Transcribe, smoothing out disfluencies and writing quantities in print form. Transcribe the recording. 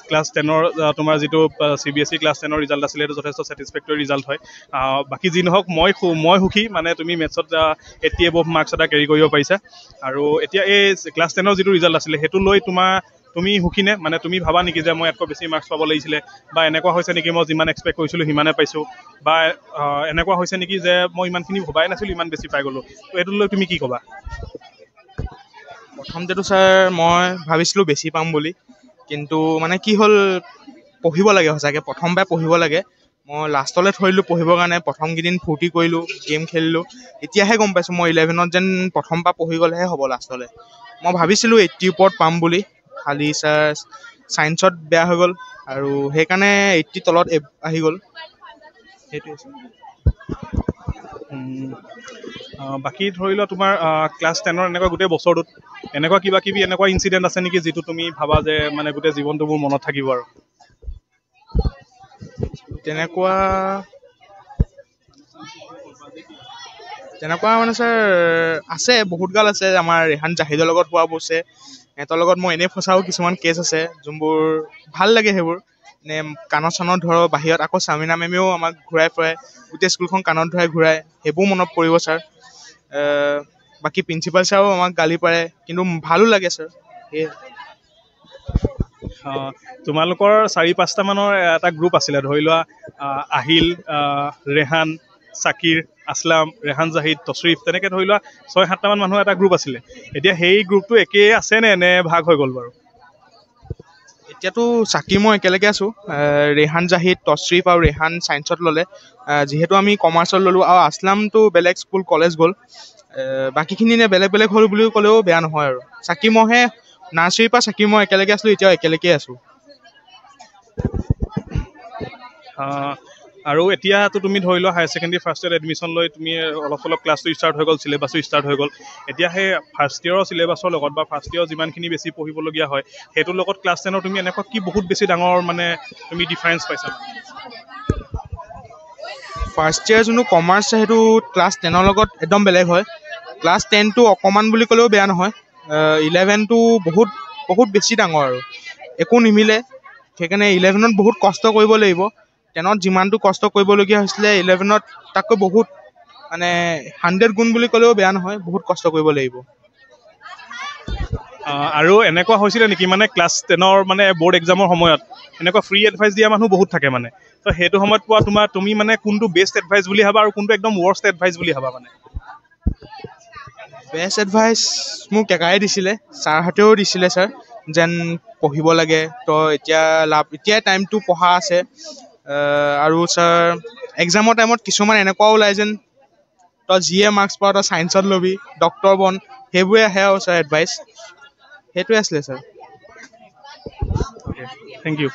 Class 10-ৰ তোমাৰ যিটো CBSE class 10-ৰ result আছিলে সেইটো যথেষ্ট ছেটিছফেক্টৰী ৰিজাল্ট হয়। বাকী যি নহওক মই সুখী মানে তুমি মেথছত 80 এবভ মাৰ্কছ এটা কেৰি কৰিব পাৰিছা। আৰু এতিয়া এই ক্লাছ 10-ৰ যিটো ৰিজাল্ট আছিলে সেইটো লৈ তুমি সুখীনে মানে তুমি ভাবা নেকি যে মই ইয়াতকৈ বেছি মাৰ্কছ পাব লাগিছিলে বা এনেকুৱা হৈছে নেকি মই যিমান এক্সপেক্ট কৰিছিলোঁ সিমানে পাইছোঁ বা এনেকুৱা হৈছে নেকি যে মই ইমানখিনি ভবাই নাছিলোঁ ইমান বেছি পাই গ'লোঁ, তো এইটো লৈ তুমি কি ক'বা? প্ৰথমতেতো ছাৰ মই ভাবিছিলোঁ বেছি পাম বুলি, কিন্তু মানে কি হ'ল পঢ়িব লাগে সঁচাকৈ প্ৰথমবাৰ পঢ়িব লাগে। মই লাষ্টলৈ থৈ দিলোঁ পঢ়িবৰ কাৰণে, প্ৰথম কেইদিন ফূৰ্তি কৰিলোঁ, গেম খেলিলোঁ, এতিয়াহে গম পাইছোঁ মই 11ত যেন প্ৰথমবাৰ পঢ়ি গ'লেহে হ'ব লাষ্টলৈ। মই ভাবিছিলোঁ 80 ওপৰত পাম বুলি, খালি ছাৰ ছায়েন্সত বেয়া হৈ গ'ল আৰু সেইকাৰণে 80 তলত আহি গ'ল, সেইটোৱে। বাকী ধৰি লোৱা তোমাৰ ক্লাছ 10-ৰ এনেকুৱা গোটেই বছৰটোত এনেকুৱা কিবা কিবি এনেকুৱা ইনচিডেণ্ট আছে নেকি যিটো তুমি ভাবা যে মানে গোটেই জীৱনটো মোৰ মনত থাকিব আৰু? তেনেকুৱা মানে ছাৰ আছে, বহুত গাল আছে। আমাৰ ৰেহান জাহিদৰ লগত হোৱা বস্ছে, সিহঁতৰ লগত মই এনেই ফচাও কিছুমান কেছ আছে যোনবোৰ ভাল লাগে। সেইবোৰ এনে কাণত চানত ধৰক বাহিৰত আকৌ চামিনা মেমেও আমাক ঘূৰাই ফুৰাই, গোটেই স্কুলখন কাণত ধৰাই ঘূৰাই, সেইবোৰ মনত পৰিব ছাৰ। বাকী প্ৰিন্সিপাল ছাৰেও আমাক গালি পাৰে, কিন্তু ভালো লাগে ছাৰ। সেয়ে তোমালোকৰ 4-5টা মানৰ এটা গ্ৰুপ আছিলে, ধৰি লোৱা আহিল, ৰেহান, চাকিৰ, আসলাম, ৰেহান জাহিদ, তছৰিফ, তেনেকৈ ধৰি লোৱা 6-7টা মান মানুহৰ এটা গ্ৰুপ আছিলে। এতিয়া সেই গ্ৰুপটো একেই আছে নে ভাগ হৈ গ'ল বাৰু? এতিয়াতো চাকি মই একেলগে আছোঁ। ৰেহান জাহিদ, তছৰিফ আৰু ৰেহান ছায়েন্সত ল'লে, যিহেতু আমি কমাৰ্চত ল'লোঁ, আৰু আসলামটো বেলেগ স্কুল কলেজ গ'ল। বাকীখিনি নে বেলেগ বেলেগ হ'ল বুলি ক'লেও বেয়া নহয় আৰু। চাকি মইহে নাৰ্চাৰীৰ পৰা চাকি মই একেলগে আছিলোঁ, এতিয়াও একেলগেই আছোঁ। আৰু এতিয়াতো তুমি ধৰি লোৱা হায়াৰ ছেকেণ্ডেৰী ফাৰ্ষ্ট ইয়েৰত এডমিশ্যন লৈ তুমি অলপ চলপ ক্লাছটো ষ্টাৰ্ট হৈ গ'ল, চিলেবাছো ষ্টাৰ্ট হৈ গ'ল। এতিয়া সেই ফাৰ্ষ্ট ইয়েৰৰ চিলেবাছৰ লগত বা ফাৰ্ষ্ট ইয়েৰৰ যিমানখিনি বেছি পঢ়িবলগীয়া হয় সেইটোৰ লগত ক্লাছ 10-ৰ তুমি এনেকুৱা কি বহুত বেছি ডাঙৰ মানে তুমি ডিফাৰেঞ্চ পাইছা? ফাৰ্ষ্ট ইয়েৰ যোনটো কমাৰ্চ সেইটো ক্লাছ 10-ৰ লগত একদম বেলেগ হয়। ক্লাছ 10টো অকণমান বুলি ক'লেও বেয়া নহয়, 11টো বহুত বেছি ডাঙৰ আৰু একো নিমিলে। সেইকাৰণে 11ত বহুত কষ্ট কৰিব লাগিব। 10ত যিমানটো কষ্ট কৰিবলগীয়া হৈছিলে 11ত তাতকৈ বহুত মানে 100 গুণ বুলি ক'লেও বেয়া নহয়, বহুত কষ্ট কৰিব লাগিব। আৰু এনেকুৱা হৈছিলে নেকি মানে ক্লাছ 10-ৰ মানে বৰ্ড এক্সামৰ সময়ত এনেকুৱা ফ্ৰী এডভাইচ দিয়া মানুহ বহুত থাকে মানে, তো সেইটো সময়ত পোৱা তুমি মানে কোনটো বেষ্ট এডভাইচ বুলি ভাবা আৰু কোনটো একদম ৱৰ্ষ্ট এডভাইচ বুলি ভাবা মানে? বেষ্ট এডভাইচ মোক কেকাই দিছিলে, ছাৰহঁতেও দিছিলে ছাৰ, যেন পঢ়িব লাগে, তো এতিয়াই টাইমটো পঢ়া আছে। আৰু ছাৰ এক্সামৰ টাইমত কিছুমান এনেকুৱাও ওলাই যেন তই যিয়ে মাৰ্কছ পাৱ তই ছায়েন্সত ল'বি, ডক্তৰ বন, সেইবোৰে আহে আৰু ছাৰ এডভাইচ। সেইটোৱে আছিলে ছাৰ। Thank U.